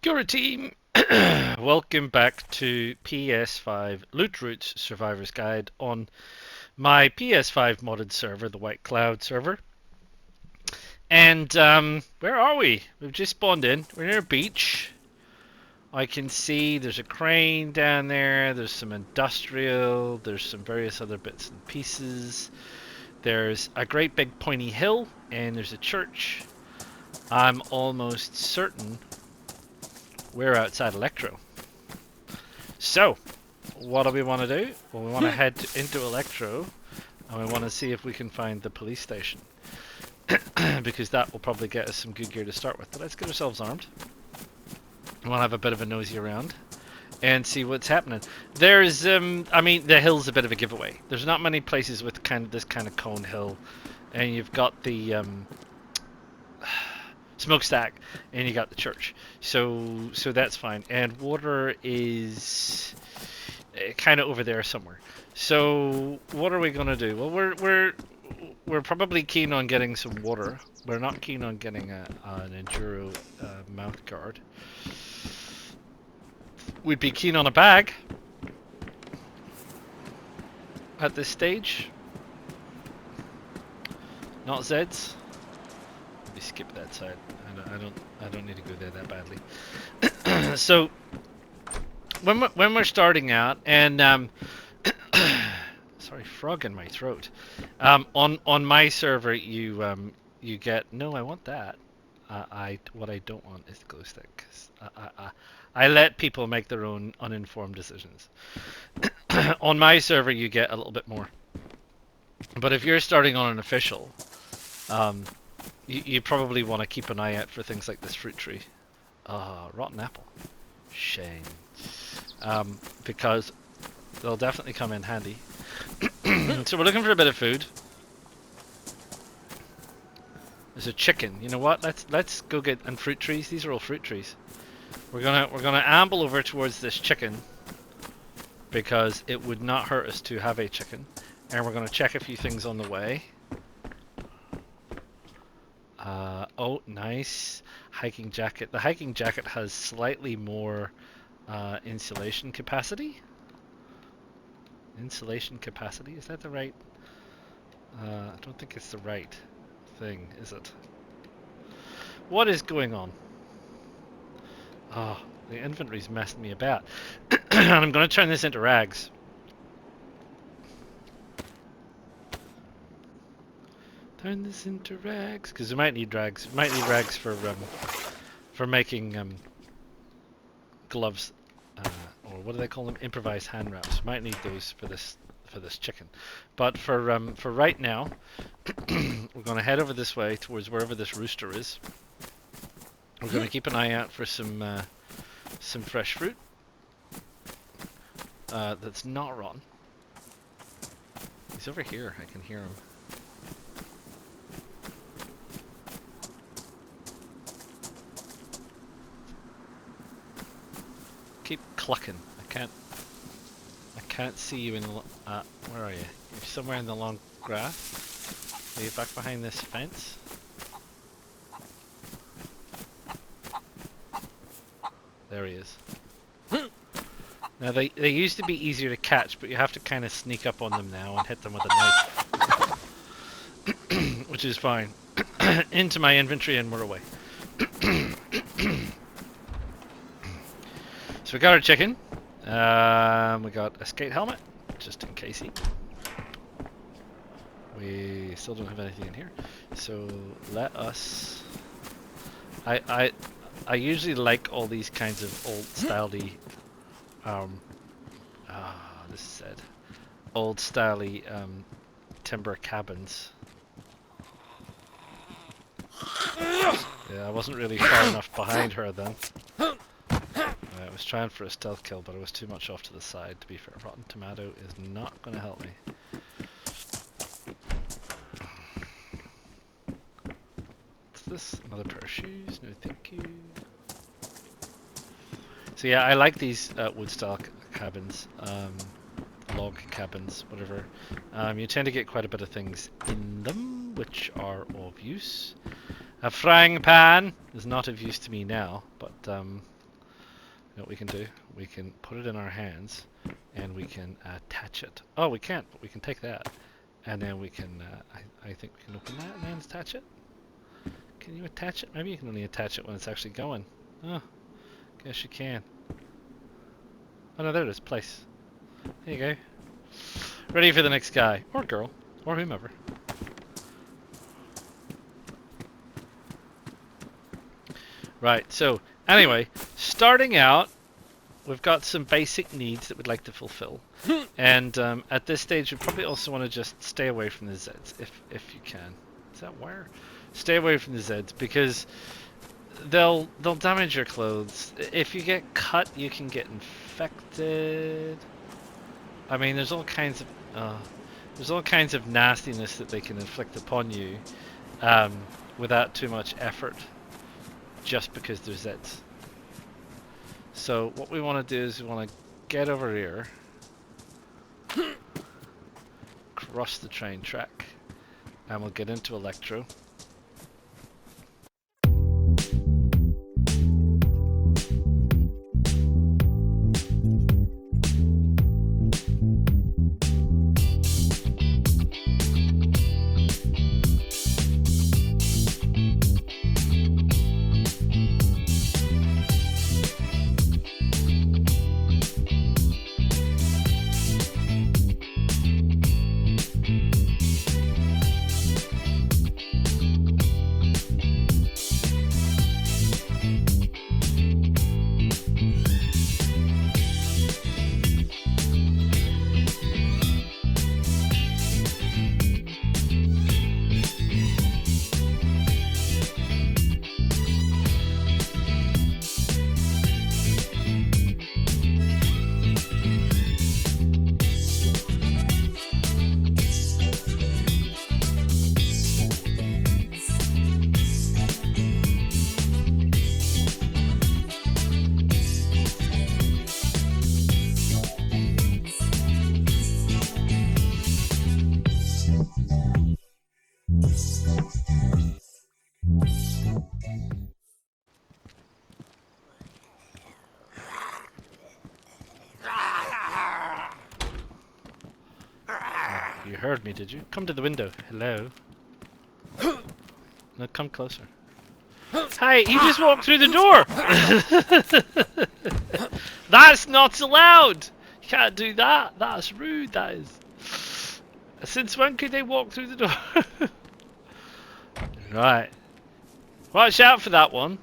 Kia ora team! Welcome back to PS5 Loot Routes Survivor's Guide on my PS5 modded server, the White Cloud server. And where are we? We've just spawned in. We're near a beach. I can see there's a crane down there, there's some industrial, there's some various other bits and pieces. There's a great big pointy hill, and there's a church. I'm almost certain we're outside Elektro. So, what do we want to do? Well, we want to head into Elektro, and we want to see if we can find the police station. Because that will probably get us some good gear to start with. But let's get ourselves armed. We'll have a bit of a nosy around and see what's happening. There's, I mean, the hill's a bit of a giveaway. There's not many places with this kind of cone hill, and you've got the smokestack, and you got the church. So that's fine. And water is kind of over there somewhere. So what are we gonna do? Well, we're probably keen on getting some water. We're not keen on getting an enduro mouth guard. We'd be keen on a bag at this stage. Not Zeds. Let me skip that side. I don't need to go there that badly. So when we're starting out, and sorry, frog in my throat. On my server, you get no. I want that. What I don't want is the glow stick. 'Cause I let people make their own uninformed decisions. On my server, you get a little bit more. But if you're starting on an official, you probably want to keep an eye out for things like this fruit tree. Rotten apple. Shame. Because they'll definitely come in handy. So we're looking for a bit of food. There's a chicken. You know what? Let's go get and fruit trees. These are all fruit trees. We're gonna amble over towards this chicken because it would not hurt us to have a chicken, and we're gonna check a few things on the way. Oh, nice hiking jacket. The hiking jacket has slightly more insulation capacity. Insulation capacity? Is that the right? I don't think it's the right thing, is it? What is going on? Oh, the inventory's messed me about. And I'm going to turn this into rags. Turn this into rags, because we might need rags. We might need rags for making gloves, or what do they call them? Improvised hand wraps. Might need those for this chicken. But for right now, we're going to head over this way towards wherever this rooster is. We're going to keep an eye out for some fresh fruit that's not rotten. He's over here. I can hear him. Keep clucking. I can't see you in the where are you? You're somewhere in the long grass. Are you back behind this fence? There he is. Now they used to be easier to catch, but you have to kind of sneak up on them now and hit them with a knife. Which is fine. Into my inventory and we're away. So we got our chicken. We got a skate helmet, just in case. We still don't have anything in here. So let us... I usually like all these kinds of old styley this is said. Old styley timber cabins. Yeah, I wasn't really far enough behind her then. I was trying for a stealth kill, but I was too much off to the side, to be fair. Rotten tomato is not going to help me. What's this? Another pair of shoes? No thank you. So yeah, I like these wood style cabins. Log cabins, whatever. You tend to get quite a bit of things in them, which are of use. A frying pan is not of use to me now, but what we can do? We can put it in our hands, and we can attach it. Oh, we can't, but we can take that, and then we can. I think we can open that and then attach it. Can you attach it? Maybe you can only attach it when it's actually going. Oh, guess you can. Oh no, there it is. Place. There you go. Ready for the next guy or girl or whomever. Right. So anyway, starting out. We've got some basic needs that we'd like to fulfill, and at this stage we probably also want to just stay away from the Zeds if you can. Is that wire? Stay away from the Zeds because they'll damage your clothes. If you get cut, you can get infected. I mean, there's all kinds of nastiness that they can inflict upon you without too much effort, just because they're Zeds. So what we want to do is we want to get over here, cross the train track, and we'll get into Elektro. You heard me, did you? Come to the window. Hello. No, come closer. Hey, you just walked through the door! That's not allowed! You can't do that. That's rude, that is. Since when could they walk through the door? Right. Watch out for that one.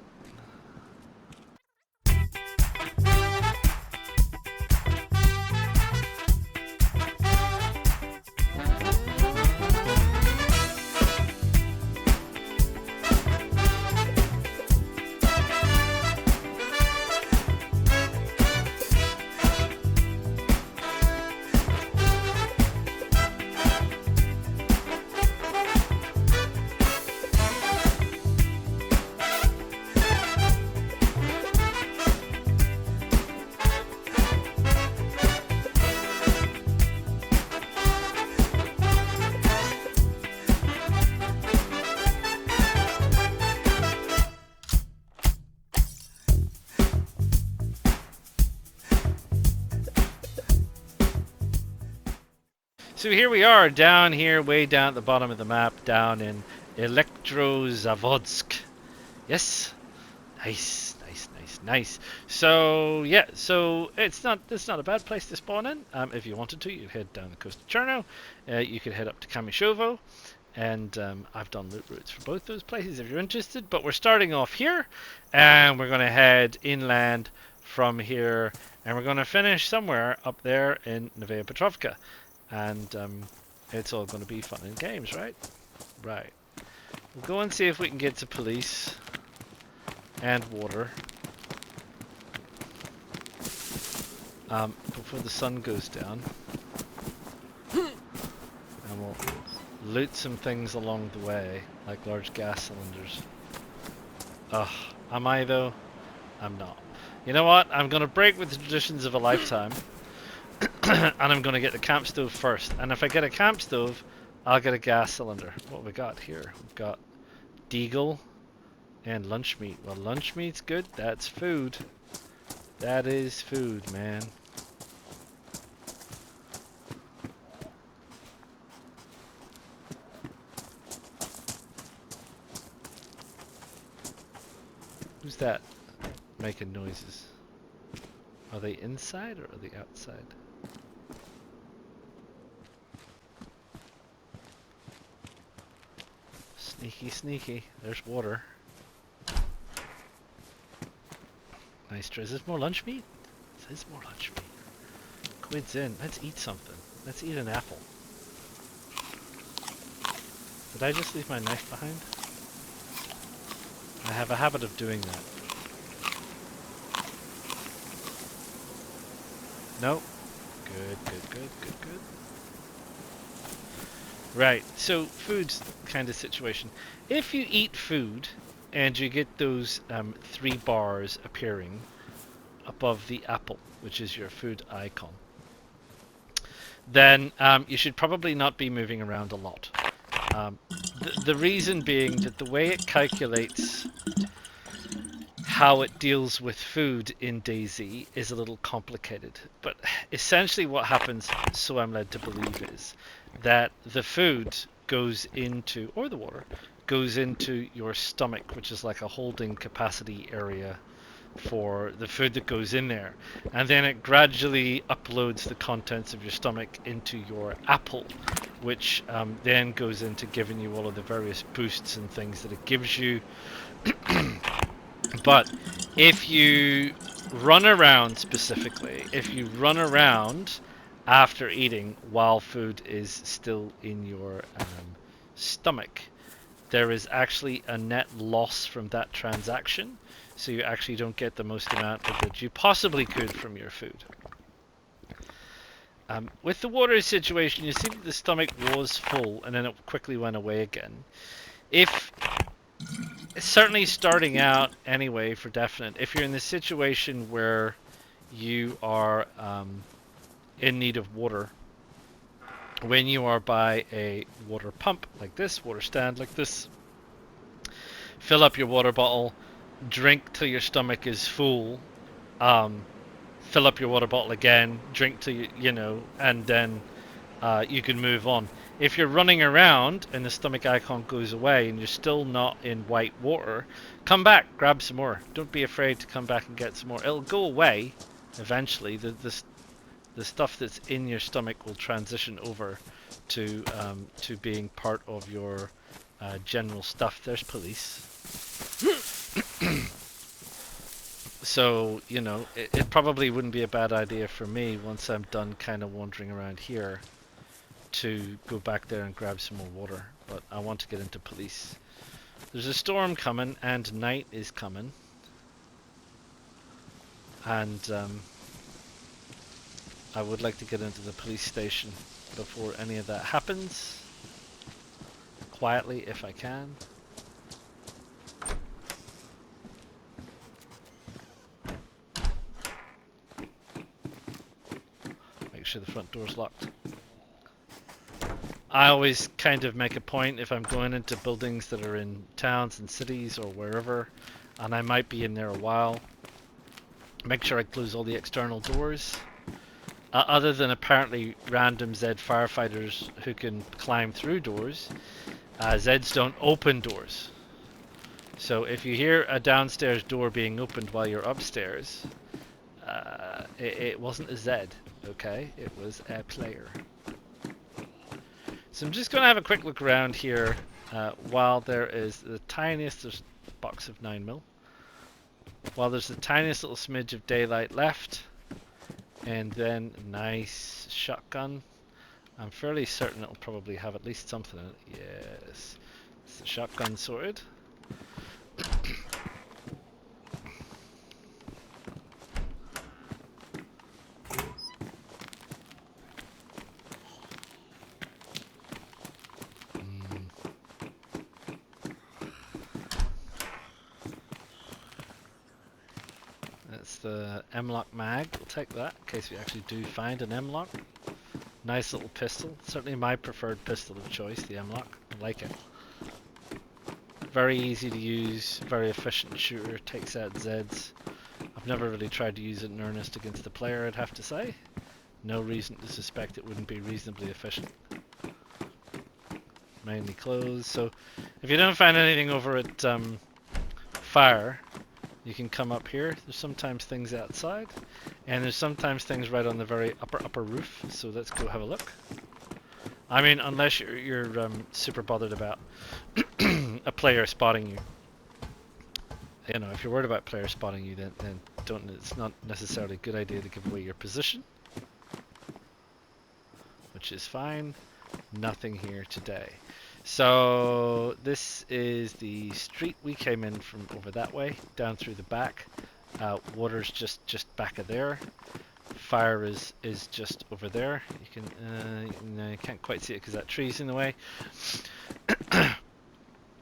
So here we are, down here, way down at the bottom of the map, down in Elektrozavodsk. Yes, nice, nice, nice, nice. So yeah, so it's not a bad place to spawn in. If you wanted to, you could head down the coast of Cherno. You could head up to Kamishovo, and I've done loot routes for both those places if you're interested. But we're starting off here, and we're going to head inland from here, and we're going to finish somewhere up there in Novaya Petrovka. And it's all going to be fun and games, right? Right. We'll go and see if we can get to police and water before the sun goes down. And we'll loot some things along the way, like large gas cylinders. Ugh, am I though? I'm not. You know what? I'm going to break with the traditions of a lifetime. And I'm going to get the camp stove first. And if I get a camp stove, I'll get a gas cylinder. What have we got here? We've got deagle and lunch meat. Well, lunch meat's good. That's food. That is food, man. Who's that making noises? Are they inside or are they outside? Sneaky, sneaky. There's water. Nice. Is this more lunch meat? This is more lunch meat. Quid's in. Let's eat something. Let's eat an apple. Did I just leave my knife behind? I have a habit of doing that. No. Good, good, good, good, good. Right, so food's kind of situation. If you eat food and you get those 3 bars appearing above the apple, which is your food icon, then you should probably not be moving around a lot. The reason being that the way it calculates how it deals with food in DayZ is a little complicated. But essentially what happens, so I'm led to believe, is that the food goes into, or the water, goes into your stomach, which is like a holding capacity area for the food that goes in there. And then it gradually uploads the contents of your stomach into your apple, which then goes into giving you all of the various boosts and things that it gives you. But if you run around specifically, if you run around after eating while food is still in your stomach, there is actually a net loss from that transaction. So you actually don't get the most amount that you possibly could from your food. With the water situation, you see that the stomach was full and then it quickly went away again. If certainly starting out anyway, for definite, if you're in the situation where you are in need of water, when you are by a water pump like this, water stand like this, fill up your water bottle, drink till your stomach is full, fill up your water bottle again, drink till you know, and then you can move on. If you're running around and the stomach icon goes away and you're still not in white water, come back, grab some more. Don't be afraid to come back and get some more. It'll go away eventually. The stuff that's in your stomach will transition over to being part of your general stuff. There's police. So, you know, it probably wouldn't be a bad idea for me once I'm done kind of wandering around here to go back there and grab some more water, but I want to get into police. There's a storm coming and night is coming, and I would like to get into the police station before any of that happens, quietly if I can. Make sure the front door's locked. I always kind of make a point if I'm going into buildings that are in towns and cities or wherever, and I might be in there a while, make sure I close all the external doors. Other than apparently random Zed firefighters who can climb through doors, Zeds don't open doors. So if you hear a downstairs door being opened while you're upstairs, it wasn't a Zed, okay? It was a player. So I'm just going to have a quick look around here while there is the tiniest, there's a box of 9mm, while there's the tiniest little smidge of daylight left, and then nice shotgun. I'm fairly certain it'll probably have at least something in it. Yes, it's the shotgun sorted. The M-lock mag, we'll take that in case we actually do find an M-lock. Nice little pistol, certainly my preferred pistol of choice, the M-lock. I like it. Very easy to use, very efficient shooter, takes out Zeds. I've never really tried to use it in earnest against the player, I'd have to say. No reason to suspect it wouldn't be reasonably efficient. Mainly closed, so if you don't find anything over at fire, you can come up here. There's sometimes things outside, and there's sometimes things right on the very upper roof, so let's go have a look. I mean, unless you're super bothered about a player spotting you. You know, if you're worried about player spotting you, then don't. It's not necessarily a good idea to give away your position, which is fine. Nothing here today. So this is the street we came in from over that way, down through the back. Water's just back of there. Fire is just over there. You can no, you can't quite see it because that tree's in the way.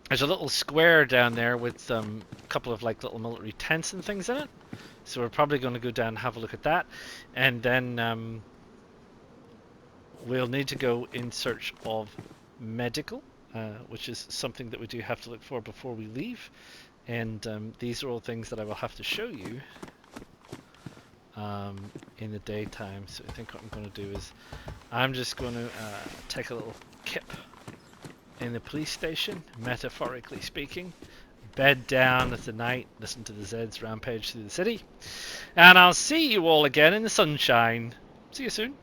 There's a little square down there with a couple of like little military tents and things in it. So we're probably going to go down and have a look at that, and then we'll need to go in search of medical, which is something that we do have to look for before we leave. And these are all things that I will have to show you in the daytime. So I think what I'm going to do is I'm just going to take a little kip in the police station, metaphorically speaking, bed down at the night, listen to the Zeds rampage through the city, and I'll see you all again in the sunshine. See you soon.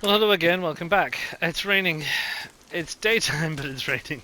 Well, hello again, welcome back. It's raining. It's daytime, but it's raining.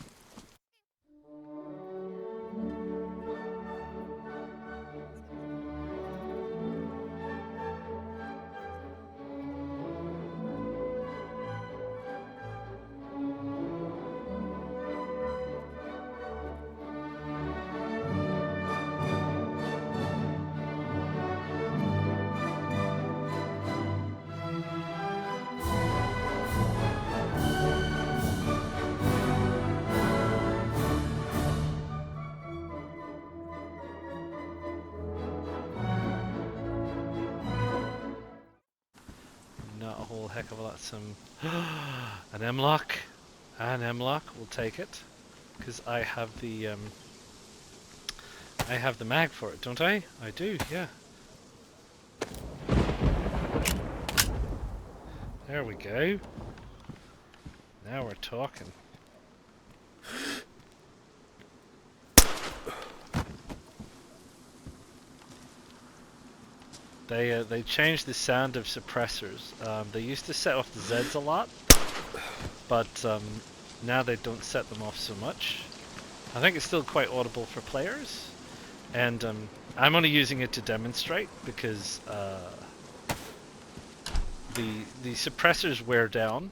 Not a whole heck of a lot. Some an M-lock, we'll take it, because I have the mag for it, don't I? I do, yeah. There we go. Now we're talking. They changed the sound of suppressors. They used to set off the Zeds a lot, but now they don't set them off so much. I think it's still quite audible for players, and I'm only using it to demonstrate because the suppressors wear down.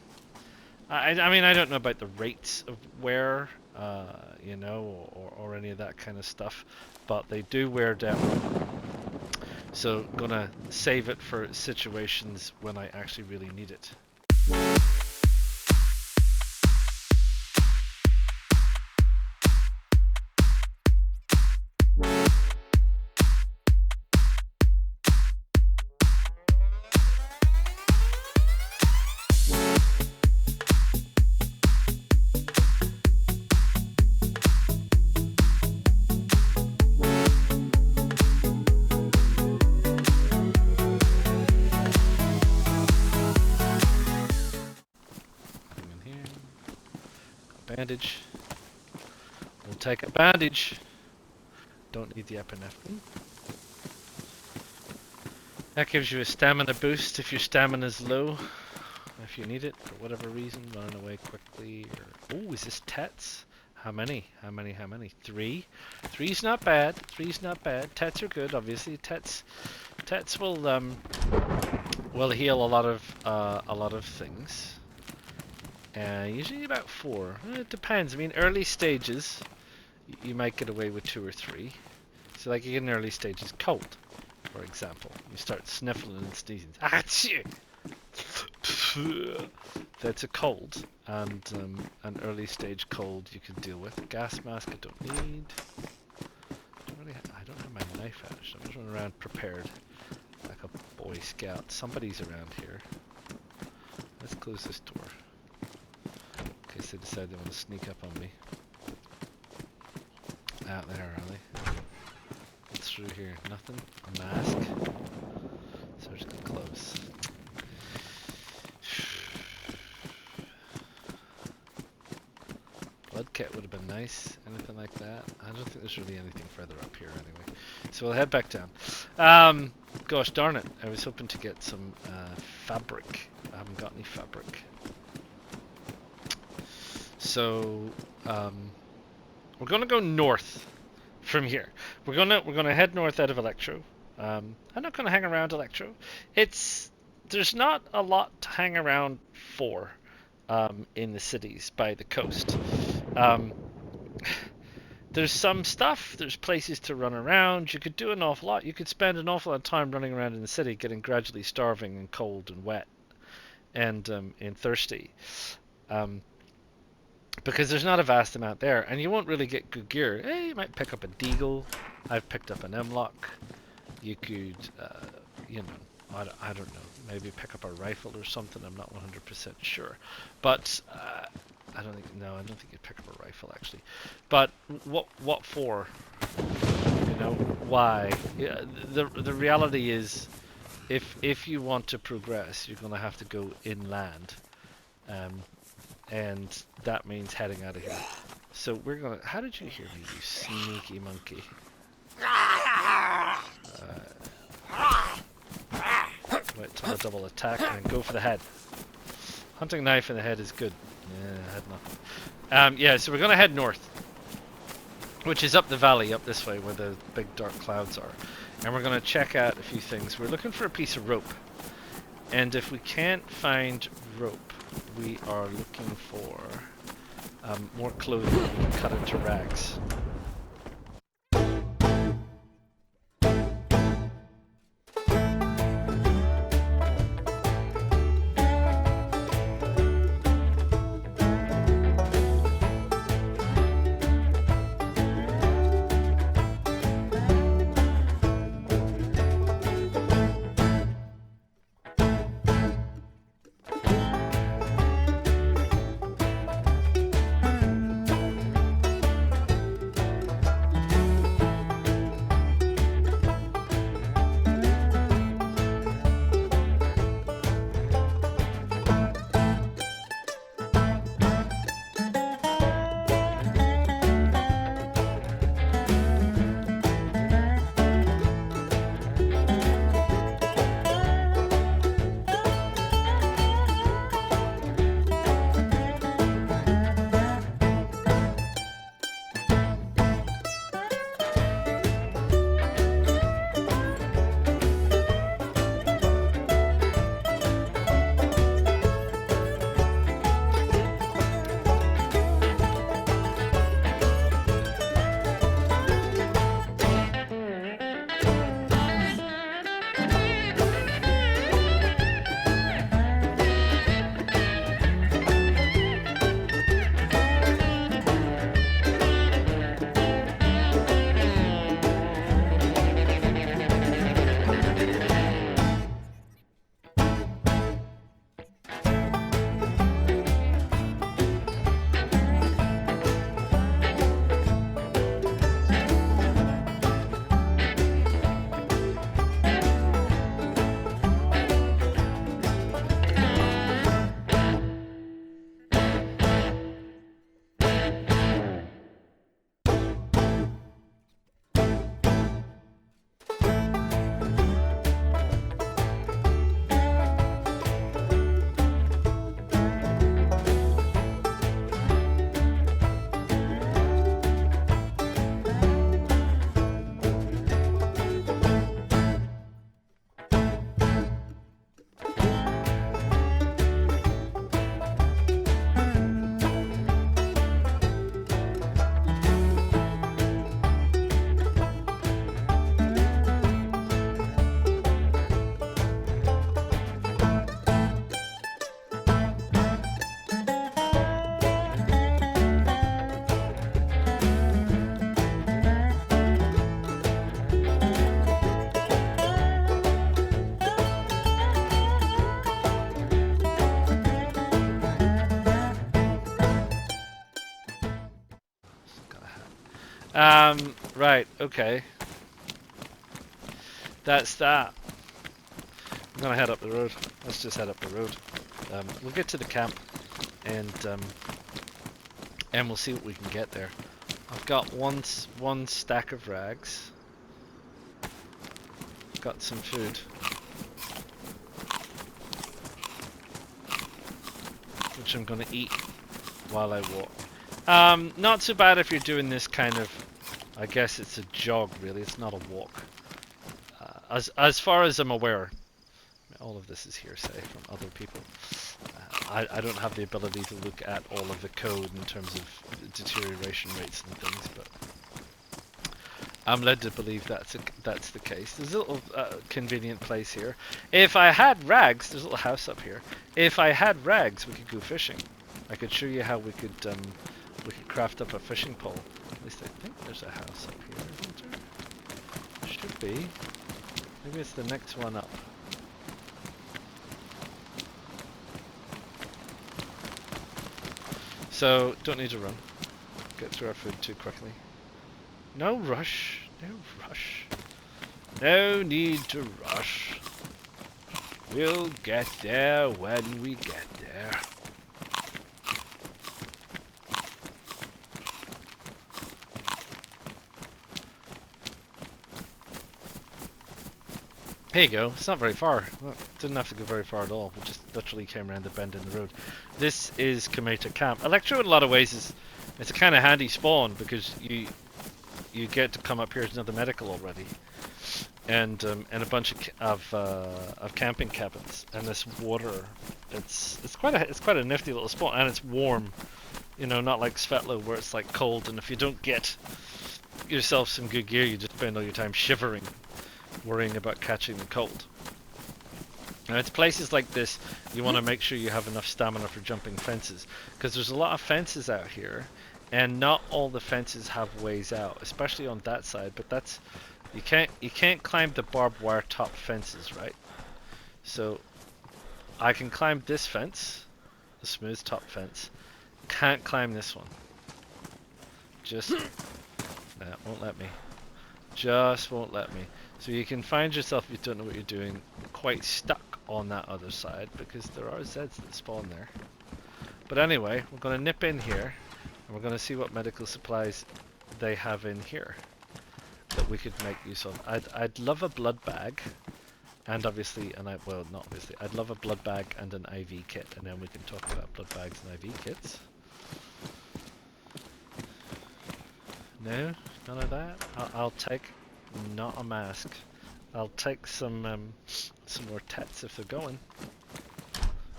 I mean, I don't know about the rates of wear, you know, or any of that kind of stuff, but they do wear down. So gonna save it for situations when I actually really need it. Bandage. We'll take a bandage. Don't need the epinephrine. That gives you a stamina boost if your stamina's low. If you need it for whatever reason, running away quickly. Or oh, is this Tets? How many? How many? How many? 3. 3's not bad. 3's not bad. Tets are good, obviously. Tets will heal a lot of things. Usually about 4. It depends. I mean, early stages, you might get away with 2 or 3. So, like in early stages, cold, for example, you start sniffling and sneezing. Achoo! That's a cold, and an early stage cold you can deal with. Gas mask I don't need. I don't have my knife out. I'm just running around prepared, like a Boy Scout. Somebody's around here. Let's close this door. In case they decide they want to sneak up on me. out there, are they? What's through here? Nothing? A mask? Surgical gloves. Blood kit would have been nice. Anything like that? I don't think there's really anything further up here anyway. So we'll head back down. Gosh darn it. I was hoping to get some fabric. I haven't got any fabric. So we're gonna go north from here. We're gonna head north out of Elektro. I'm not gonna hang around Elektro. There's not a lot to hang around for in the cities by the coast. There's some stuff, there's places to run around, you could do an awful lot. You could spend an awful lot of time running around in the city, getting gradually starving and cold and wet and thirsty. Because there's not a vast amount there, and you won't really get good gear. Hey, you might pick up a deagle. I've picked up an M-lock. You could, you know, I don't know, maybe pick up a rifle or something. I'm not 100% sure, but I don't think you'd pick up a rifle actually. But what for? You know, why? Yeah, the reality is, if you want to progress, you're going to have to go inland, and that means heading out of here. So we're gonna. How did you hear me, you sneaky monkey? Wait till I double attack and go for the head. Hunting knife in the head is good. Yeah, head nothing. Yeah, so we're gonna head north, which is up the valley, up this way where the big dark clouds are, and we're gonna check out a few things. We're looking for a piece of rope, and if we can't find rope, we are looking for more clothing we can cut into rags. Right, okay. That's that. I'm gonna head up the road. Let's just head up the road. We'll get to the camp and we'll see what we can get there. I've got one stack of rags. Got some food. Which I'm gonna eat while I walk. Not so bad if you're doing this kind of, I guess it's a jog really, it's not a walk. As far as I'm aware, all of this is hearsay from other people. I don't have the ability to look at all of the code in terms of deterioration rates and things, but I'm led to believe that's the case. There's a little convenient place here. If I had rags, there's a little house up here. If I had rags, we could go fishing. I could show you how we could craft up a fishing pole. At least I think there's a house up here, isn't there? Should be. Maybe it's the next one up. So, don't need to run. Get through our food too quickly. No rush. No rush. No need to rush. We'll get there when we get there. There you go. It's not very far. Well, didn't have to go very far at all. We just literally came around the bend in the road. This is Kometa Camp. Elektro in a lot of ways it's a kind of handy spawn because you get to come up here to another medical already, and a bunch of camping cabins, and this water. It's quite a nifty little spawn, and it's warm. You know, not like Svetlo where it's like cold, and if you don't get yourself some good gear, you just spend all your time shivering, worrying about catching the cold. Now, it's places like this you want to make sure you have enough stamina for jumping fences, because there's a lot of fences out here, and not all the fences have ways out, especially on that side. But that's you can't climb the barbed wire top fences, right? So I can climb this fence, the smooth top fence. Can't climb this one. Just won't let me. Just won't let me. So you can find yourself, if you don't know what you're doing, quite stuck on that other side, because there are Zeds that spawn there. But anyway, we're going to nip in here, and we're going to see what medical supplies they have in here that we could make use of. I'd love a blood bag, and obviously, well, not obviously, I'd love a blood bag and an IV kit, and then we can talk about blood bags and IV kits. No, none of that. I'll take not a mask. I'll take some more tats if they're going.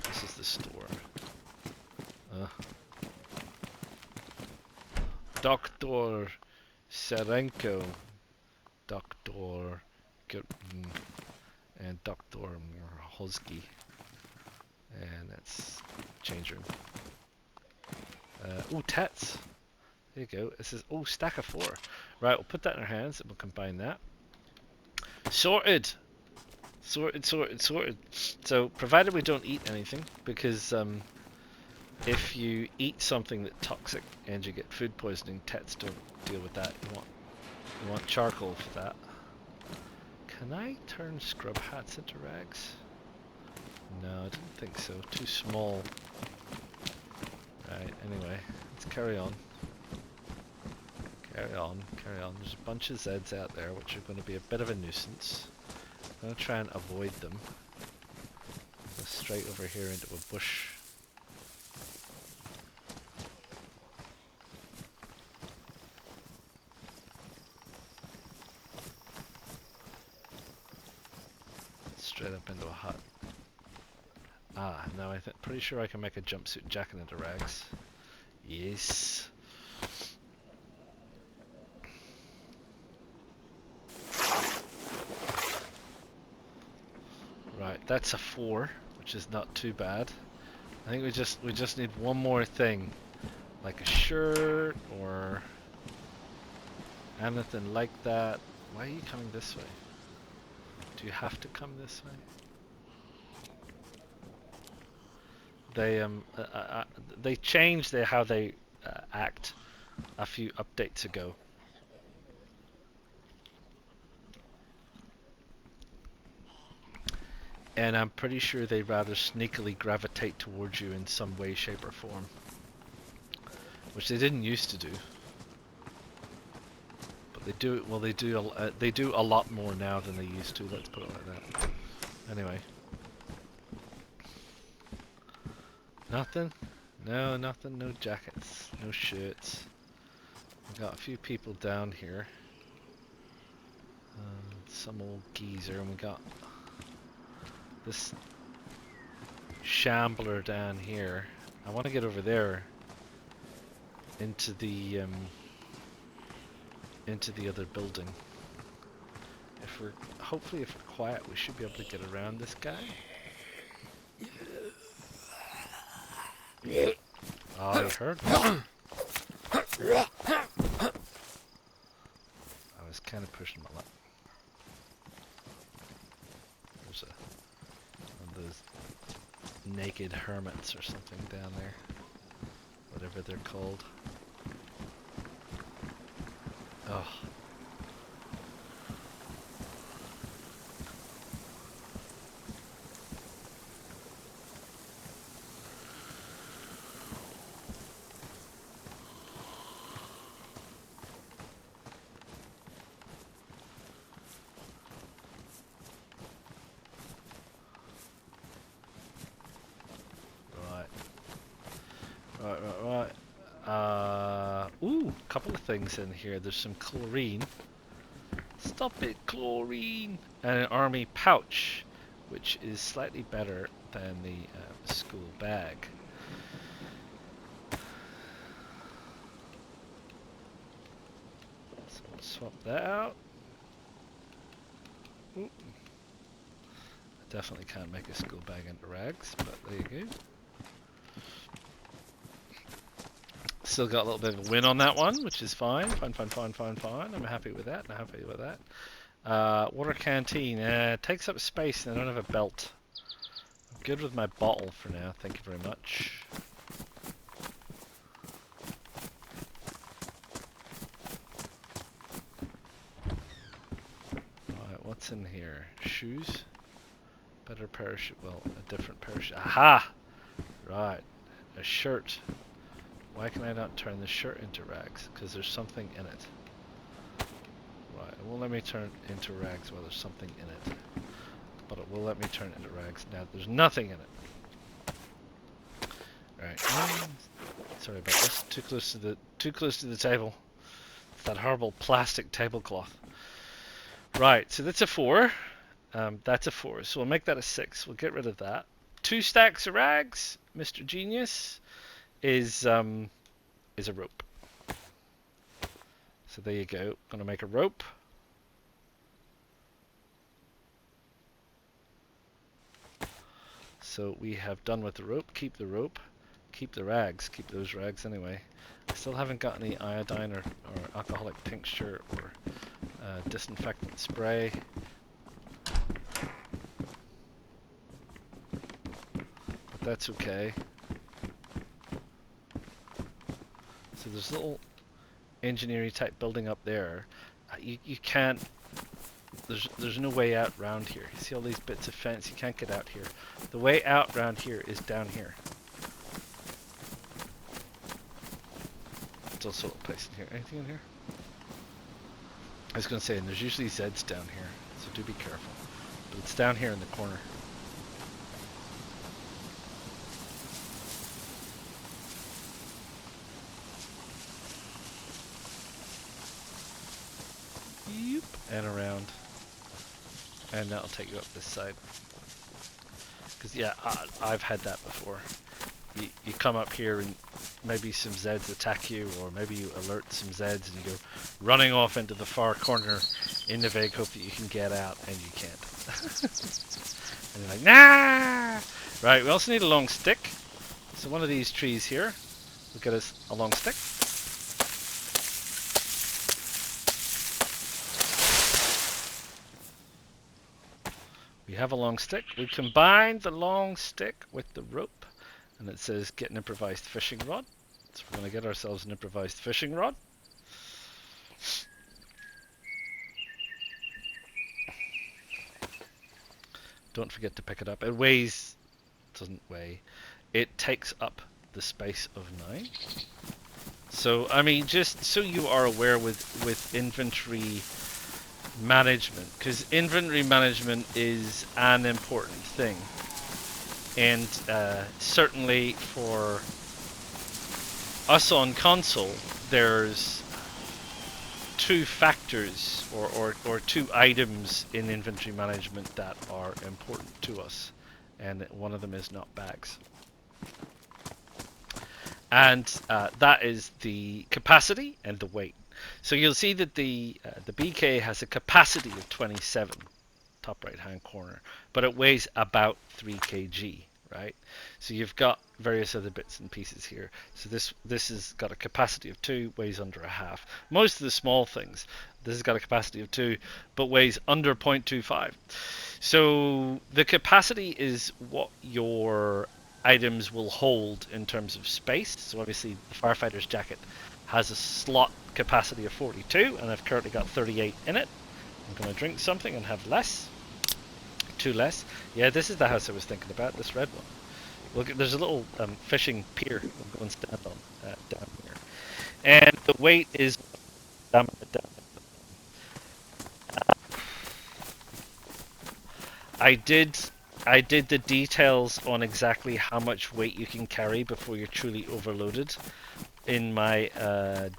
This is the store. Dr. Serenko, Dr. Gurton, and Dr. Hosky. And that's change room. Ooh, tats! There you go. It says, oh, stack of 4. Right, we'll put that in our hands and we'll combine that. Sorted! Sorted, sorted, sorted. So, provided we don't eat anything, because if you eat something that's toxic and you get food poisoning, tats don't deal with that. You want charcoal for that. Can I turn scrub hats into rags? No, I didn't think so. Too small. Right, anyway, let's carry on. Carry on, carry on. There's a bunch of Zeds out there which are going to be a bit of a nuisance. I'm going to try and avoid them. Go straight over here into a bush. Straight up into a hut. Ah, now pretty sure I can make a jumpsuit jacket into rags. Yes. Right, that's a 4, which is not too bad. I think we just need one more thing, like a shirt or anything like that. Why are you coming this way? Do you have to come this way? They changed how they act a few updates ago, And I'm pretty sure they rather sneakily gravitate towards you in some way, shape, or form. Which they didn't used to do. But they do, well, they do a lot more now than they used to, let's put it like that. Anyway. Nothing? No, nothing, no jackets, no shirts. We got a few people down here. Some old geezer, and we got this shambler down here. I want to get over there into the other building. Hopefully if we're quiet, we should be able to get around this guy. Oh, you heard me. I was kind of pushing my luck. There's one of those naked hermits or something down there. Whatever they're called. Oh. Right. Ooh, a couple of things in here. There's some chlorine. Stop it, chlorine! And an army pouch, which is slightly better than the school bag. So we'll swap that out. Ooh. I definitely can't make a school bag into rags, but there you go. Still got a little bit of a win on that one, which is fine. Fine. I'm happy with that. Water canteen. Takes up space and I don't have a belt. I'm good with my bottle for now. Thank you very much. Alright, what's in here? Shoes? Better parachute. Well, a different parachute. Aha! Right. A shirt. Why can I not turn the shirt into rags? Because there's something in it. Right, it won't let me turn it into rags while there's something in it. But it will let me turn it into rags. Now there's nothing in it. Alright. Sorry about this. Too close to the table. It's that horrible plastic tablecloth. Right, so that's a 4. That's a 4. So we'll make that a 6. We'll get rid of that. 2 stacks of rags, Mr. Genius. Is a rope. So there you go. Gonna make a rope. So we have done with the rope. Keep the rope. Keep the rags. Keep those rags anyway. I still haven't got any iodine or alcoholic tincture or disinfectant spray. But that's okay. So there's a little engineering type building up there. You can't. There's no way out round here. You see all these bits of fence? You can't get out here. The way out round here is down here. There's also a place in here. Anything in here? I was going to say, and there's usually Zeds down here, so do be careful. But it's down here in the corner. And around, and that'll take you up this side. Because yeah, I've had that before. You come up here and maybe some Zeds attack you, or maybe you alert some Zeds and you go running off into the far corner in the vague hope that you can get out, and you can't. And you're like, nah! Right, we also need a long stick. So one of these trees here will get us a long stick. We have a long stick. We combine the long stick with the rope, and it says get an improvised fishing rod. So we're going to get ourselves an improvised fishing rod. don't forget to pick it up. It weighs, doesn't weigh, it takes up the space of 9. So, I mean, just so you are aware with inventory management, because inventory management is an important thing. And certainly for us on console, there's two factors or two items in inventory management that are important to us, and one of them is not bags. And that is the capacity and the weight. So you'll see that the BK has a capacity of 27, top right hand corner, but it weighs about 3 kg, right? So you've got various other bits and pieces here. So this has got a capacity of 2, weighs under a half. Most of the small things, this has got a capacity of 2, but weighs under 0.25. So the capacity is what your items will hold in terms of space. So obviously the firefighter's jacket has a slot capacity of 42, and I've currently got 38 in it. I'm going to drink something and have less. 2 less. Yeah, this is the house I was thinking about, this red one. Look, there's a little fishing pier we'll go and stand on down here. And the weight is down. I did the details on exactly how much weight you can carry before you're truly overloaded in my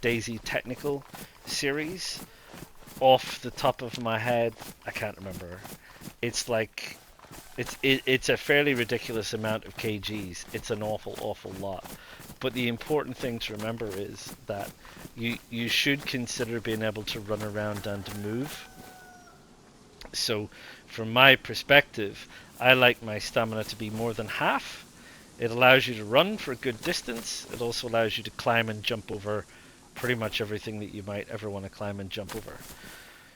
DayZ technical series. Off the top of my head, I can't remember. It's like it's a fairly ridiculous amount of kgs. It's an awful lot. But the important thing to remember is that you should consider being able to run around and to move. So from my perspective, I like my stamina to be more than half. It allows you to run for a good distance. It also allows you to climb and jump over pretty much everything that you might ever want to climb and jump over.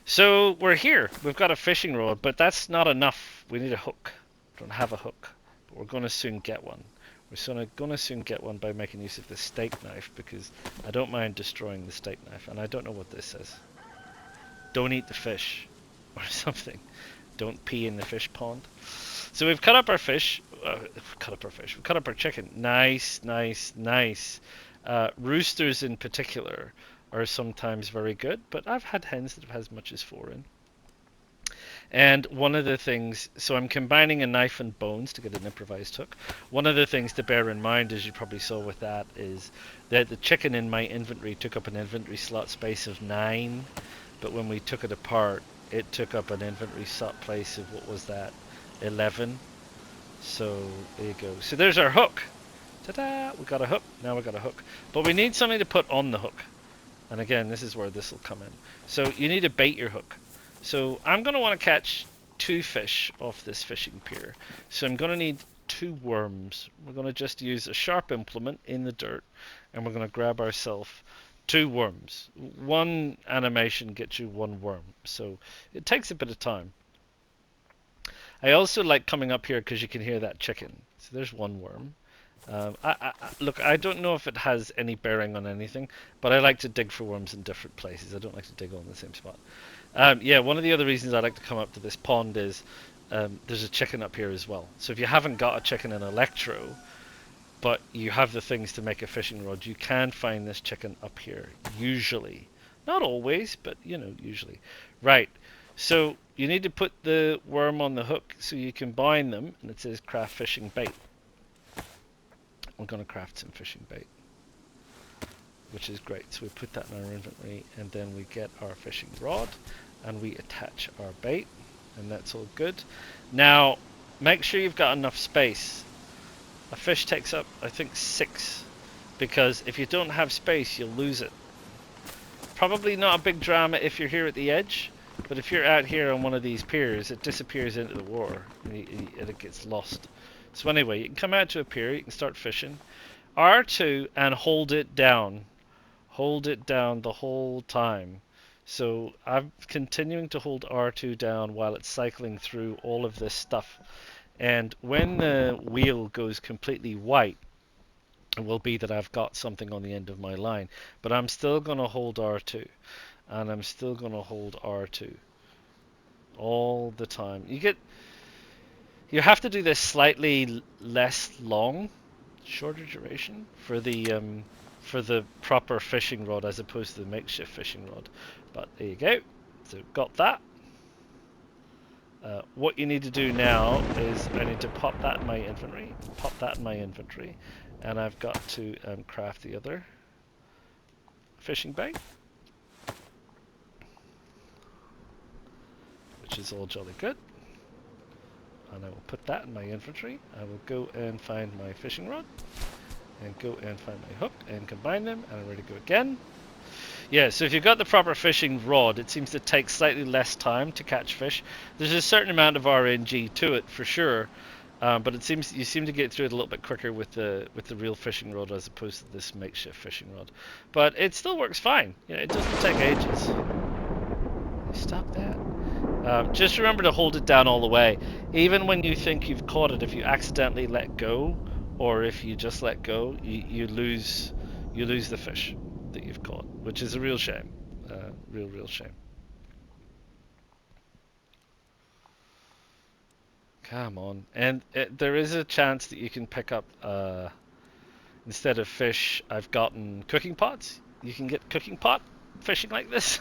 So we're here. We've got a fishing rod, but that's not enough. We need a hook. Don't have a hook, but we're going to soon get one. We're going to soon get one by making use of the steak knife, because I don't mind destroying the steak knife. And I don't know what this says. Don't eat the fish or something. Don't pee in the fish pond. So we've cut up our fish. We've cut up our chicken. Nice. Roosters in particular are sometimes very good, but I've had hens that have had as much as 4 in. And one of the things, so I'm combining a knife and bones to get an improvised hook. One of the things to bear in mind, as you probably saw with that, is that the chicken in my inventory took up an inventory slot space of 9, but when we took it apart, it took up an inventory slot place of, what was that, 11. So there you go. So there's our hook. Ta-da! We got a hook. Now we got a hook. But we need something to put on the hook. And again, this is where this will come in. So you need to bait your hook. So I'm going to want to catch 2 fish off this fishing pier. So I'm going to need 2 worms. We're going to just use a sharp implement in the dirt, and we're going to grab ourselves 2 worms. One animation gets you 1 worm. So it takes a bit of time. I also like coming up here because you can hear that chicken. So there's 1 worm. Look, I don't know if it has any bearing on anything, but I like to dig for worms in different places. I don't like to dig all in the same spot. Yeah, one of the other reasons I like to come up to this pond is there's a chicken up here as well. So if you haven't got a chicken in Elektro, but you have the things to make a fishing rod, you can find this chicken up here, usually. Not always, but, you know, usually. Right, so you need to put the worm on the hook so you can bind them, and it says craft fishing bait. I'm going to craft some fishing bait, which is great. So we put that in our inventory, and then we get our fishing rod, and we attach our bait, and that's all good. Now, make sure you've got enough space. A fish takes up, I think, 6, because if you don't have space, you'll lose it. Probably not a big drama if you're here at the edge, but if you're out here on one of these piers, it disappears into the water, and it gets lost. So anyway, you can come out to a pier, you can start fishing. R2 and hold it down. Hold it down the whole time. So I'm continuing to hold R2 down while it's cycling through all of this stuff. And when the wheel goes completely white, it will be that I've got something on the end of my line. But I'm still going to hold R2. And I'm still going to hold R2 all the time. You get... You have to do this slightly less long, shorter duration for the proper fishing rod as opposed to the makeshift fishing rod. But there you go. So got that. What you need to do now is I need to pop that in my inventory, and I've got to craft the other fishing bait, which is all jolly good. And I will put that in my inventory. I will go and find my fishing rod, and go and find my hook, and combine them, and I'm ready to go again. Yeah, so if you've got the proper fishing rod, it seems to take slightly less time to catch fish. There's a certain amount of RNG to it for sure, but it seems you seem to get through it a little bit quicker with the real fishing rod as opposed to this makeshift fishing rod. But it still works fine. You know, it doesn't take ages. Stop that. Just remember to hold it down all the way. Even when you think you've caught it, if you accidentally let go, or if you just let go, you lose the fish that you've caught, which is a real shame. Real shame. Come on. And there is a chance that you can pick up, instead of fish, I've gotten cooking pots. You can get cooking pot fishing like this.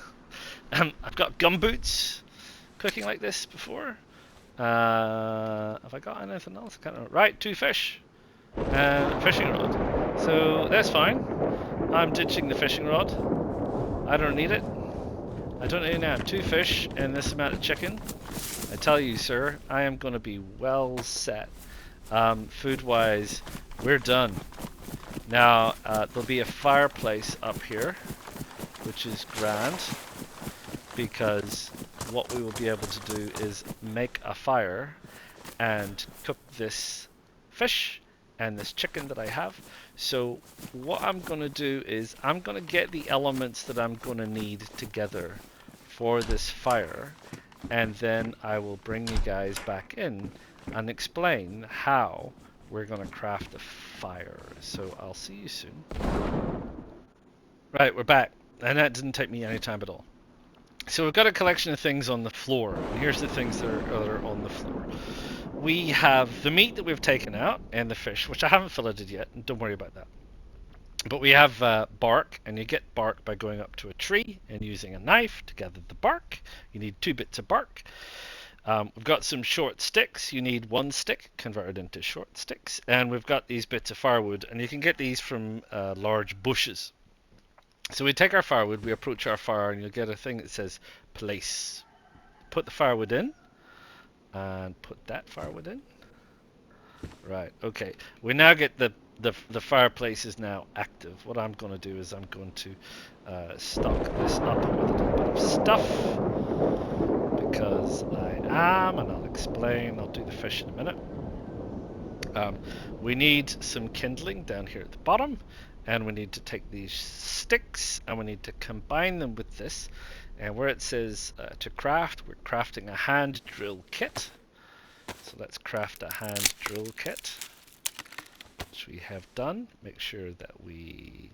I've got gumboots cooking like this before. Have I got anything else? I can't remember. Right, 2 fish and a fishing rod. So that's fine. I'm ditching the fishing rod. I don't need it. I don't need it now. 2 fish and this amount of chicken. I tell you, sir, I am going to be well set. Food-wise, we're done. Now, there'll be a fireplace up here, which is grand, because what we will be able to do is make a fire and cook this fish and this chicken that I have. So what I'm going to do is I'm going to get the elements that I'm going to need together for this fire, and then I will bring you guys back in and explain how we're going to craft a fire. So I'll see you soon. Right, we're back, and that didn't take me any time at all. So we've got a collection of things on the floor, and here's the things that are on the floor. We have the meat that we've taken out, and the fish, which I haven't filleted yet, and don't worry about that. But we have bark, and you get bark by going up to a tree and using a knife to gather the bark. You need 2 bits of bark. We've got some short sticks. You need 1 stick converted into short sticks. And we've got these bits of firewood, and you can get these from large bushes. So we take our firewood, we approach our fire, and you'll get a thing that says place. Put the firewood in, and put that firewood in. Right, okay. We now get the fireplace is now active. What I'm going to do is I'm going to stock this up with a little bit of stuff, because I am, and I'll explain. I'll do the fish in a minute. We need some kindling down here at the bottom, and we need to take these sticks and we need to combine them with this. And where it says to craft, we're crafting a hand drill kit. So let's craft a hand drill kit, which we have done. Make sure that we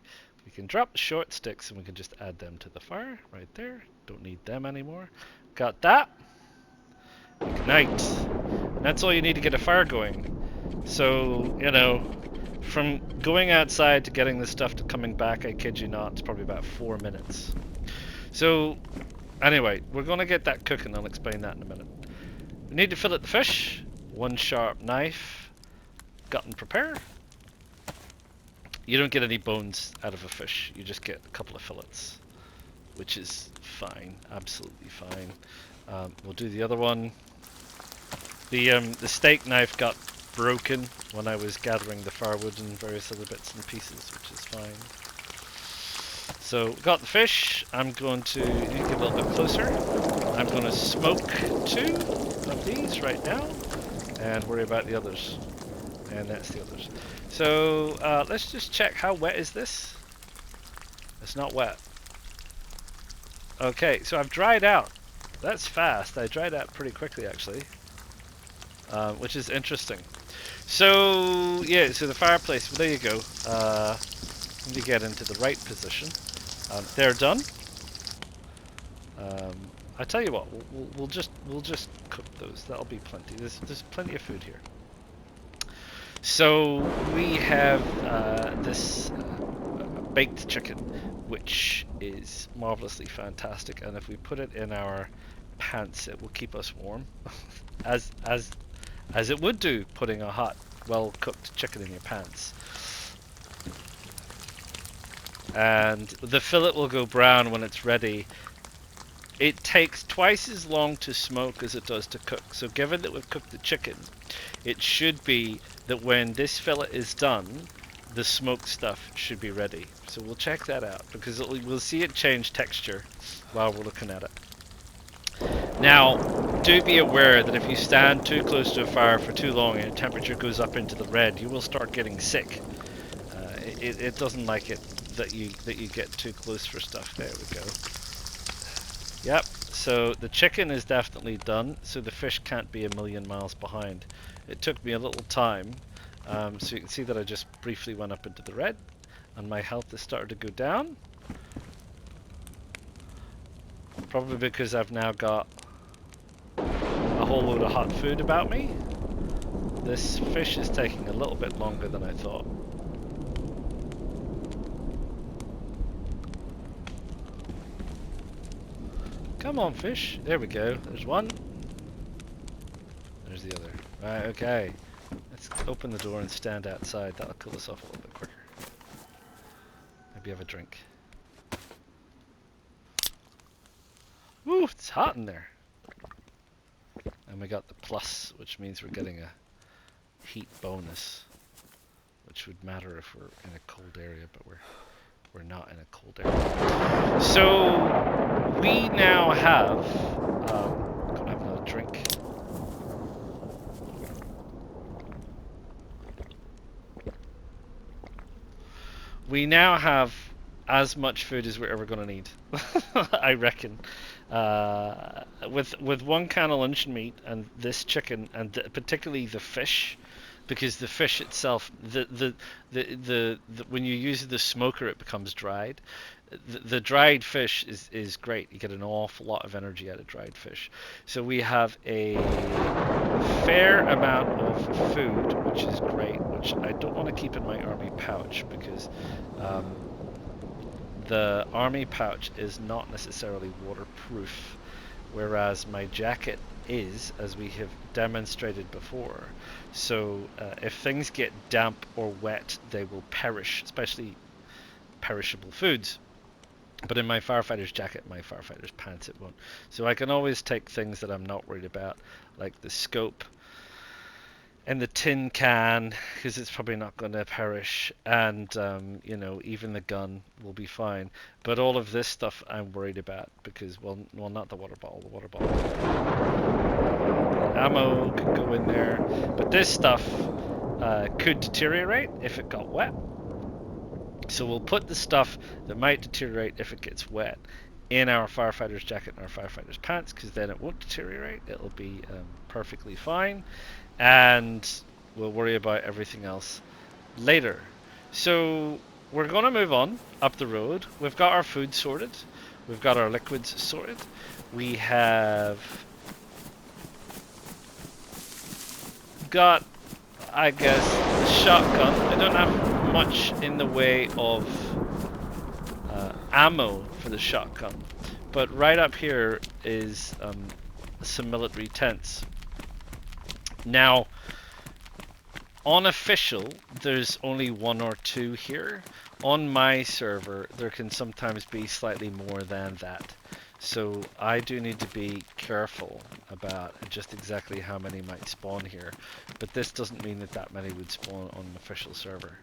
can drop the short sticks and we can just add them to the fire right there. Don't need them anymore. Got that. Ignite. And that's all you need to get a fire going. So, you know, from going outside to getting this stuff to coming back, I kid you not, it's probably about 4 minutes. So, anyway, we're going to get that cooking. I'll explain that in a minute. We need to fillet the fish. 1 sharp knife. Gut and prepare. You don't get any bones out of a fish. You just get a couple of fillets, which is fine. Absolutely fine. We'll do the other one. The steak knife got broken when I was gathering the firewood and various other bits and pieces, which is fine. So we got the fish. I'm going to get a little bit closer. I'm going to smoke 2 of these right now and worry about the others. And that's the others. So let's just check, how wet is this? It's not wet. Okay, so I've dried out. That's fast. I dried out pretty quickly actually, which is interesting. So yeah, so the fireplace, well, there you go. Let me get into the right position. They're done. I tell you what, we'll just cook those. That'll be plenty. There's plenty of food here. So we have this baked chicken, which is marvelously fantastic, and if we put it in our pants, it will keep us warm, as it would do putting a hot, well-cooked chicken in your pants. And the fillet will go brown when it's ready. It takes twice as long to smoke as it does to cook. So given that we've cooked the chicken, it should be that when this fillet is done, the smoked stuff should be ready. So we'll check that out, because we'll see it change texture while we're looking at it. Now, do be aware that if you stand too close to a fire for too long and the temperature goes up into the red, you will start getting sick. It doesn't like it that you get too close for stuff. There we go. Yep, so the chicken is definitely done, so the fish can't be a million miles behind. It took me a little time, so you can see that I just briefly went up into the red, and my health has started to go down. Probably because I've now got a whole load of hot food about me. This fish is taking a little bit longer than I thought. Come on, fish. There we go. There's one. There's the other. Right, okay. Let's open the door and stand outside. That'll cool us off a little bit quicker. Maybe have a drink. Woo, it's hot in there. And we got the plus, which means we're getting a heat bonus, which would matter if we're in a cold area, but we're not in a cold area. So we now have gonna have another drink. We now have as much food as we're ever gonna need. I reckon. With one can of luncheon meat and this chicken, and particularly the fish, because the fish itself, when you use the smoker, it becomes dried. The dried fish is great. You get an awful lot of energy out of dried fish. So we have a fair amount of food, which is great, which I don't want to keep in my army pouch, because the army pouch is not necessarily waterproof, whereas my jacket is, as we have demonstrated before. So if things get damp or wet, they will perish, especially perishable foods. But in my firefighter's jacket, my firefighter's pants, it won't. So I can always take things that I'm not worried about, like the scope and the tin can, because it's probably not going to perish, and you know, even the gun will be fine. But all of this stuff I'm worried about, because well, not the water bottle. The water bottle, ammo could go in there, but this stuff could deteriorate if it got wet. So we'll put the stuff that might deteriorate if it gets wet in our firefighter's jacket and our firefighter's pants, because then it won't deteriorate. It'll be perfectly fine, and we'll worry about everything else later. So we're going to move on up the road. We've got our food sorted. We've got our liquids sorted. We have got, I guess, the shotgun. I don't have much in the way of ammo for the shotgun, but right up here is some military tents. Now, on official, there's only one or two here. On my server, there can sometimes be slightly more than that. So I do need to be careful about just exactly how many might spawn here. But this doesn't mean that that many would spawn on an official server.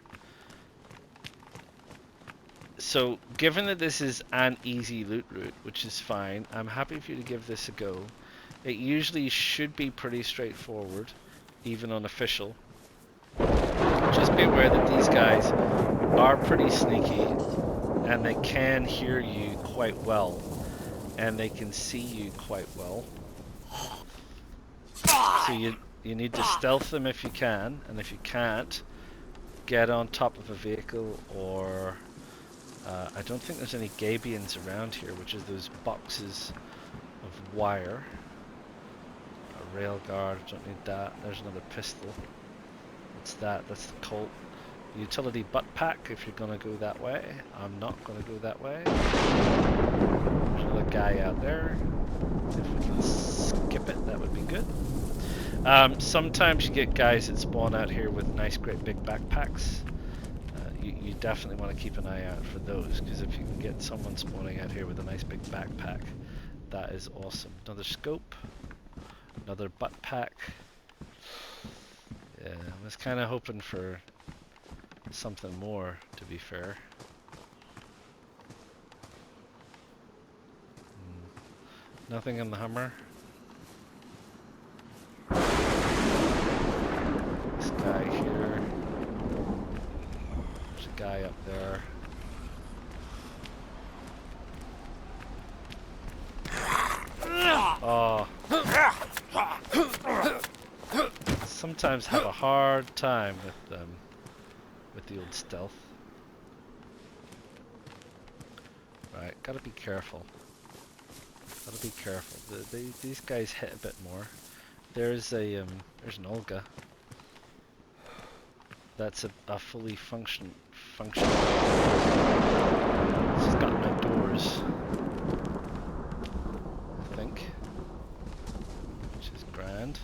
So given that this is an easy loot route, which is fine, I'm happy for you to give this a go. It usually should be pretty straightforward, even on official. Just be aware that these guys are pretty sneaky, and they can hear you quite well, and they can see you quite well. So you need to stealth them if you can, and if you can't, get on top of a vehicle, or I don't think there's any gabions around here, which is those boxes of wire. A rail guard, don't need that. There's another pistol. What's that? That's the Colt. Utility butt pack if you're gonna go that way. I'm not gonna go that way. There's another guy out there. If we can skip it, that would be good. Sometimes you get guys that spawn out here with nice, great big backpacks. You definitely want to keep an eye out for those, because if you can get someone spawning out here with a nice big backpack, that is awesome. Another scope, another butt pack. Yeah, I was kind of hoping for something more, to be fair. Nothing in the Hummer. This guy here. There's a guy up there. Oh. Sometimes have a hard time with the old stealth. Right, gotta be careful. Gotta be careful. These guys hit a bit more. There's an Olga. That's a fully functional. She's got no doors, I think, which is grand.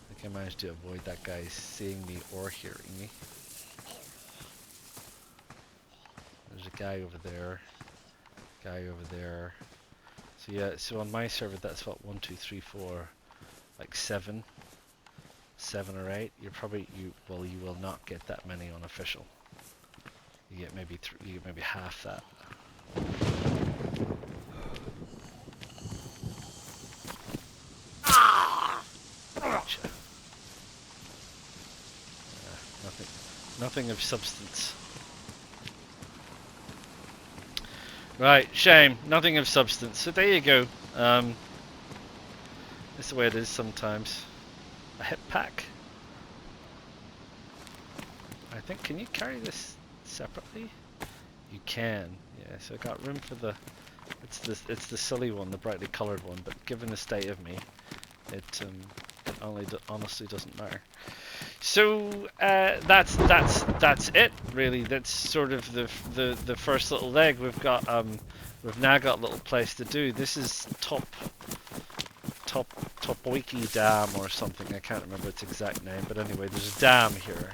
I think I managed to avoid that guy seeing me or hearing me. There's a guy over there. Guy over there. So yeah, so on my server that's what 1, 2, 3, 4, like 7 or 8. You will not get that many on official. You get maybe you get maybe half that. Gotcha. Nothing of substance. Right, shame. Nothing of substance. So there you go. That's the way it is sometimes. A hip pack. I think, can you carry this separately? You can. Yeah, so I got room for the... It's the silly one, the brightly coloured one, but given the state of me, it honestly doesn't matter. So that's it really. That's sort of the first little leg. We've now got a little place to do. This is Staroye Dam or something. I can't remember its exact name, but anyway, there's a dam here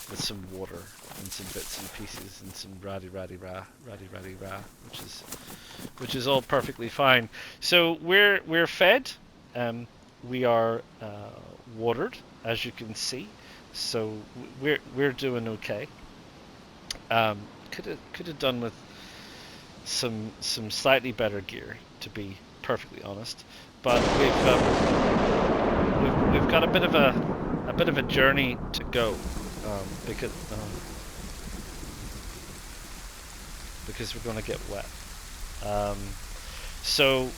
with some water and some bits and pieces and some raddy rah, which is all perfectly fine. So we're fed. We are watered, as you can see, so we're doing okay. Could have done with some slightly better gear, to be perfectly honest, but we've got a bit of a journey to go, because we're going to get wet. So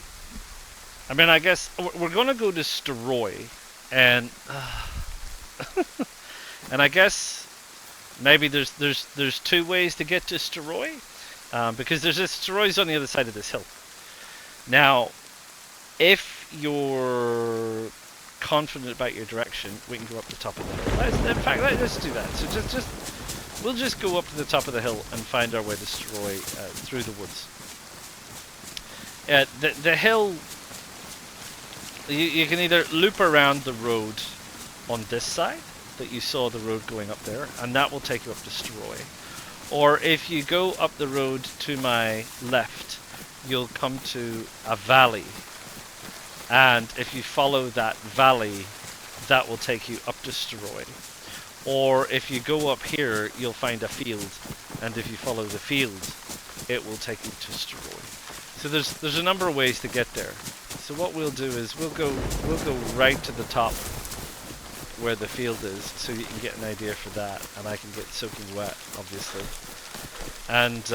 I mean, I guess we're going to go to Staroye, and and I guess maybe there's two ways to get to Staroye, because Staroye's on the other side of this hill. Now, if you're confident about your direction, we can go up the top of the hill. In fact, let's do that. So we'll just go up to the top of the hill and find our way to Staroye through the woods. The hill. You can either loop around the road on this side, that you saw the road going up there, and that will take you up to Staroye. Or if you go up the road to my left, you'll come to a valley. And if you follow that valley, that will take you up to Staroye. Or if you go up here, you'll find a field. And if you follow the field, it will take you to Staroye. So there's a number of ways to get there. So what we'll do is we'll go right to the top where the field is, so you can get an idea for that, and I can get soaking wet, obviously, and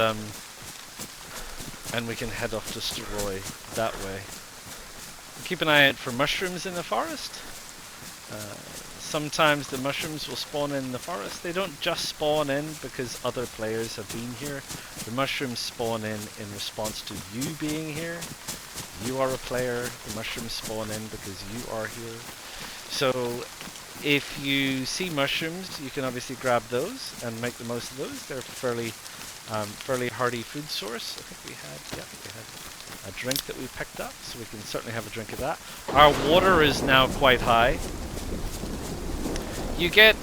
we can head off to Staroye that way. Keep an eye out for mushrooms in the forest. sometimes the mushrooms will spawn in the forest. They don't just spawn in because other players have been here. The mushrooms spawn in response to you being here. You are a player. The mushrooms spawn in because you are here. So if you see mushrooms, you can obviously grab those and make the most of those. They're fairly hearty food source. I think we had a drink that we picked up, so we can certainly have a drink of that. Our water is now quite high. You get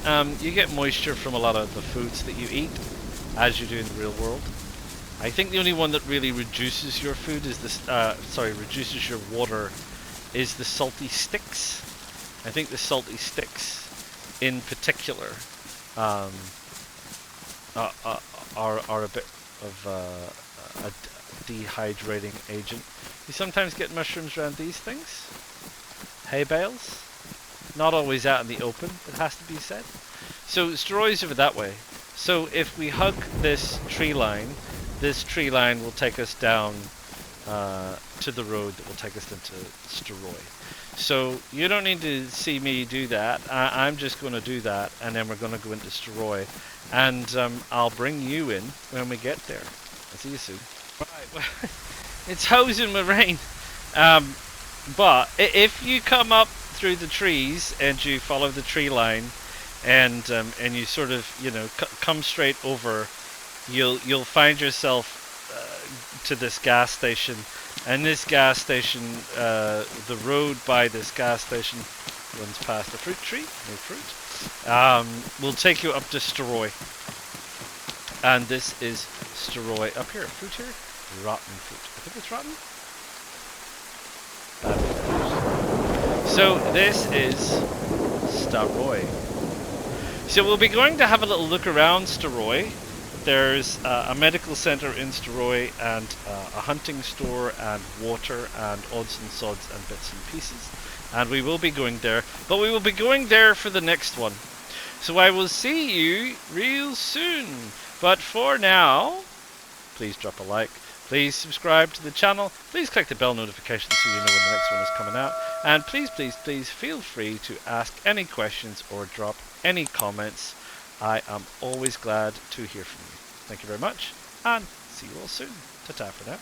moisture from a lot of the foods that you eat, as you do in the real world. I think the only one that really reduces your food is reduces your water, is the salty sticks. I think the salty sticks, in particular, are a bit of a dehydrating agent. You sometimes get mushrooms around these things. Hay bales. Not always out in the open, it has to be said. So Staroye's over that way. So if we hug this tree line will take us down to the road that will take us into Staroye. So you don't need to see me do that. I'm just going to do that, and then we're going to go into Staroye, and I'll bring you in when we get there. I'll see you soon. Right, well, it's hosing with rain, but if you come up through the trees and you follow the tree line, and you sort of come straight over, you'll find yourself to this gas station. And this gas station, the road by this gas station runs past a fruit tree, no fruit. Will take you up to Staroye. And this is Staroye up here. Fruit here? Rotten fruit. I think it's rotten. Bad fruit. So this is Staroye. So we'll be going to have a little look around Staroye. There's a medical centre in Staroye, and a hunting store, and water, and odds and sods and bits and pieces. And we will be going there, but we will be going there for the next one. So I will see you real soon. But for now, please drop a like. Please subscribe to the channel. Please click the bell notification so you know when the next one is coming out. And please, please, please feel free to ask any questions or drop any comments. I am always glad to hear from you. Thank you very much, and see you all soon. Ta-ta for now.